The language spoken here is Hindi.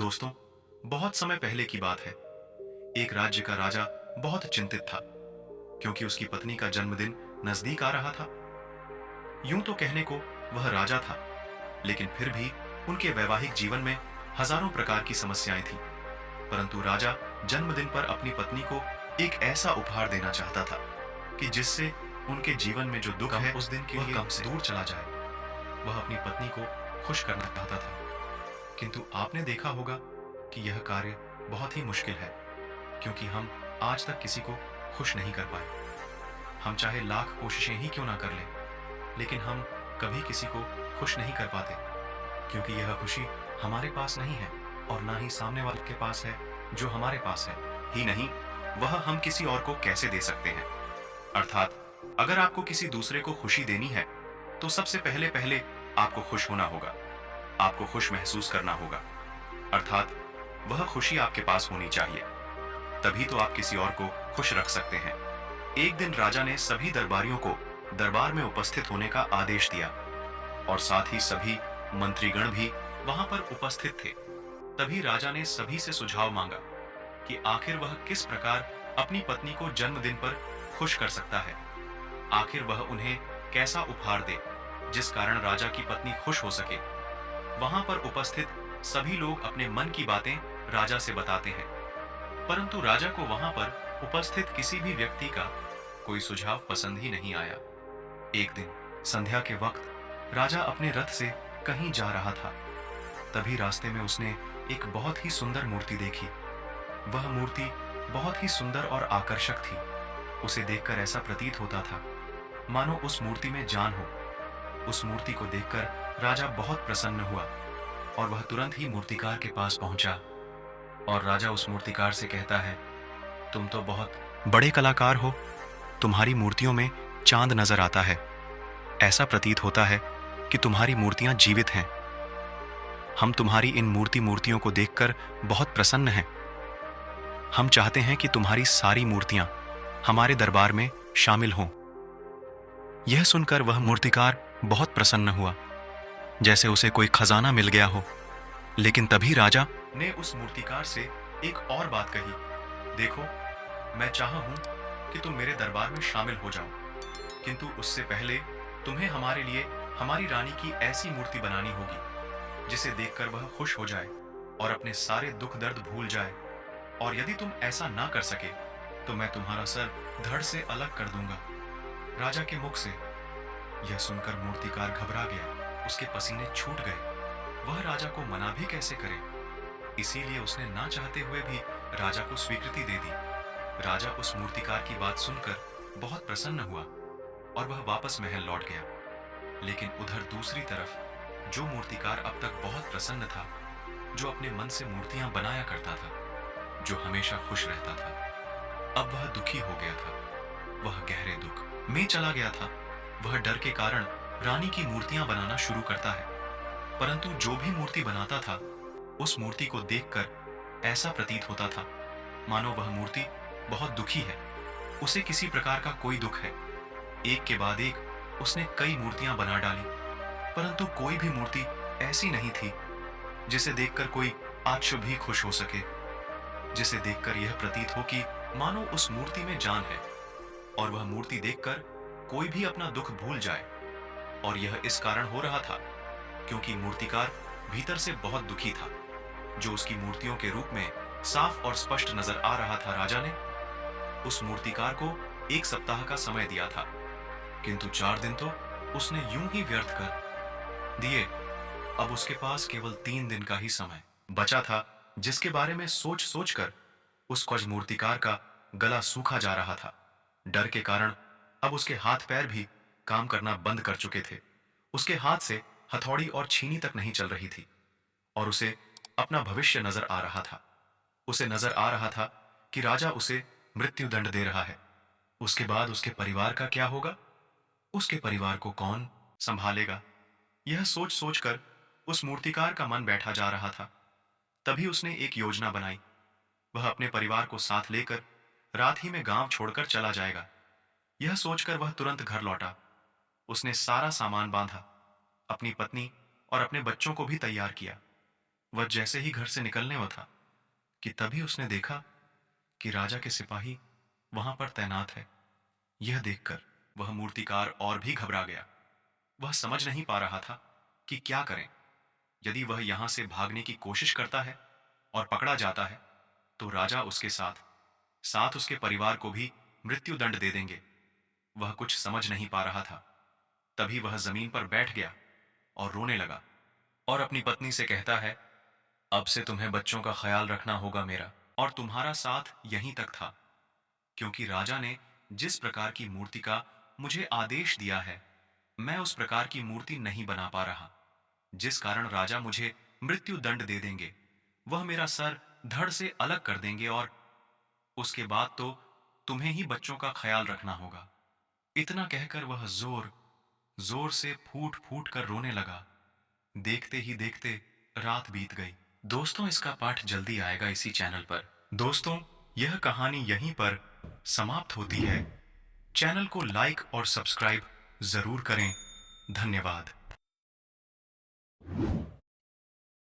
दोस्तों, बहुत समय पहले की बात है। एक राज्य का राजा बहुत चिंतित था क्योंकि उसकी पत्नी का जन्मदिन नजदीक आ रहा था। यूं तो कहने को वह राजा था, लेकिन फिर भी उनके वैवाहिक जीवन में हजारों प्रकार की समस्याएं थीं। परंतु राजा जन्मदिन पर अपनी पत्नी को एक ऐसा उपहार देना चाहता था कि जिससे उनके जीवन में जो दुख है उस दिन के लिए दूर चला जाए। वह अपनी पत्नी को खुश करना चाहता था, किंतु आपने देखा होगा कि यह कार्य बहुत ही मुश्किल है, क्योंकि हम आज तक किसी को खुश नहीं कर पाए। हम चाहे लाख कोशिशें ही क्यों ना कर लें, लेकिन हम कभी किसी को खुश नहीं कर पाते, क्योंकि यह खुशी हमारे पास नहीं है और ना ही सामने वाले के पास है जो हमारे पास है। ही नहीं, वह हम किसी और को कैसे दे सकते हैं। अर्थात अगर आपको किसी दूसरे को खुशी देनी है तो सबसे पहले पहले आपको खुश होना होगा, आपको खुश महसूस करना होगा। अर्थात वह खुशी आपके पास होनी चाहिए, तभी तो आप किसी और को खुश रख सकते हैं। एक दिन राजा ने सभी दरबारियों को दरबार में उपस्थित होने का आदेश दिया और साथ ही सभी मंत्रीगण भी वहां पर उपस्थित थे। तभी राजा ने सभी से सुझाव मांगा कि आखिर वह किस प्रकार अपनी पत्नी को जन्मदिन पर खुश कर सकता है। आखिर वह उन्हें कैसा उपहार दे जिस कारण राजा की पत्नी खुश हो सके। वहां पर उपस्थित सभी लोग अपने मन की बातें राजा से बताते हैं, परंतु राजा को वहां पर उपस्थित किसी भी व्यक्ति का कोई सुझाव पसंद ही नहीं आया। एक दिन संध्या के वक्त राजा अपने रथ से कहीं जा रहा था। तभी रास्ते में उसने एक बहुत ही सुंदर मूर्ति देखी। वह मूर्ति बहुत ही सुंदर और आकर्षक थी। उसे देखकर ऐसा प्रतीत होता था मानो उस मूर्ति में जान हो। उस मूर्ति को देखकर राजा बहुत प्रसन्न हुआ और वह तुरंत ही मूर्तिकार के पास पहुंचा और राजा उस मूर्तिकार से कहता है, तुम तो बहुत बड़े कलाकार हो, तुम्हारी मूर्तियों में चांद नजर आता है। ऐसा प्रतीत होता है कि तुम्हारी मूर्तियां जीवित हैं। हम तुम्हारी इन मूर्तियों को देखकर बहुत प्रसन्न हैं। हम चाहते हैं कि तुम्हारी सारी मूर्तियां हमारे दरबार में शामिल हों। यह सुनकर वह मूर्तिकार बहुत प्रसन्न हुआ, जैसे उसे कोई खजाना मिल गया हो। लेकिन तभी राजा ने उस मूर्तिकार से एक और बात कही, देखो, मैं चाहा हूं कि तुम मेरे दरबार में शामिल हो जाओ, किंतु उससे पहले तुम्हें हमारे लिए हमारी रानी की ऐसी मूर्ति बनानी होगी जिसे देखकर वह खुश हो जाए और अपने सारे दुख दर्द भूल जाए। और यदि तुम ऐसा ना कर सके तो मैं तुम्हारा सर धड़ से अलग कर दूंगा। राजा के मुख से यह सुनकर मूर्तिकार घबरा गया, उसके पसीने छूट गए। वह राजा को मना भी कैसे करे, इसीलिए उसने ना चाहते हुए भी राजा को स्वीकृति दे दी। राजा उस मूर्तिकार की बात सुनकर बहुत प्रसन्न हुआ और वह वापस महल लौट गया। लेकिन उधर दूसरी तरफ जो मूर्तिकार अब तक बहुत प्रसन्न था, जो अपने मन से मूर्तियां बनाया करता था, जो हमेशा खुश रहता था, अब वह दुखी हो गया था। वह गहरे दुख में चला गया था। वह डर के कारण रानी की मूर्तियां बनाना शुरू करता है, परंतु जो भी मूर्ति बनाता था उस मूर्ति को देखकर ऐसा प्रतीत होता था मानो वह मूर्ति बहुत दुखी है, उसे किसी प्रकार का कोई दुख है। एक के बाद एक उसने कई मूर्तियां बना डाली, परंतु कोई भी मूर्ति ऐसी नहीं थी जिसे देखकर कोई आज भी खुश हो सके, जिसे देखकर यह प्रतीत हो कि मानो उस मूर्ति में जान है और वह मूर्ति देखकर कोई भी अपना दुख भूल जाए। और यह इस कारण हो रहा था क्योंकि मूर्तिकार भीतर से बहुत दुखी था, जो उसकी मूर्तियों के रूप में साफ और स्पष्ट नजर आ रहा था। राजा ने उस मूर्तिकार को 1 सप्ताह का समय दिया था, किंतु 4 दिन तो उसने यूं ही व्यर्थ कर दिए। अब उसके पास केवल 3 दिन का ही समय बचा था, जिसके बारे में सोच सोचकर उस मूर्तिकार का गला सूखा जा रहा था। डर के कारण अब उसके हाथ पैर भी काम करना बंद कर चुके थे। उसके हाथ से हथौड़ी और छीनी तक नहीं चल रही थी और उसे अपना भविष्य नजर आ रहा था। उसे नजर आ रहा था कि राजा उसे मृत्यु दंड दे रहा है। उसके बाद उसके परिवार का क्या होगा? उसके परिवार को कौन संभालेगा? यह सोच सोचकर उस मूर्तिकार का मन बैठा जा रहा था। तभी उसने एक योजना बनाई। वह अपने परिवार को साथ लेकर रात ही में गांव छोड़कर चला जाएगा। यह सोचकर वह तुरंत घर लौटा। उसने सारा सामान बांधा, अपनी पत्नी और अपने बच्चों को भी तैयार किया। वह जैसे ही घर से निकलने वो था कि तभी उसने देखा कि राजा के सिपाही वहां पर तैनात है। यह देखकर वह मूर्तिकार और भी घबरा गया। वह समझ नहीं पा रहा था कि क्या करें। यदि वह यहां से भागने की कोशिश करता है और पकड़ा जाता है तो राजा उसके साथ साथ उसके परिवार को भी मृत्यु दंड दे देंगे। वह कुछ समझ नहीं पा रहा था। तभी वह जमीन पर बैठ गया और रोने लगा और अपनी पत्नी से कहता है, अब से तुम्हें बच्चों का ख्याल रखना होगा मेरा, और तुम्हारा साथ यहीं तक था, क्योंकि राजा ने जिस प्रकार की मूर्ति का मुझे आदेश दिया है मैं उस प्रकार की मूर्ति नहीं बना पा रहा, जिस कारण राजा मुझे मृत्यु दंड दे देंगे। वह मेरा सर धड़ से अलग कर देंगे और उसके बाद तो तुम्हें ही बच्चों का ख्याल रखना होगा। इतना कहकर वह जोर जोर से फूट फूट कर रोने लगा। देखते ही देखते रात बीत गई। दोस्तों, इसका पाठ जल्दी आएगा इसी चैनल पर। दोस्तों, यह कहानी यहीं पर समाप्त होती है। चैनल को लाइक और सब्सक्राइब जरूर करें। धन्यवाद।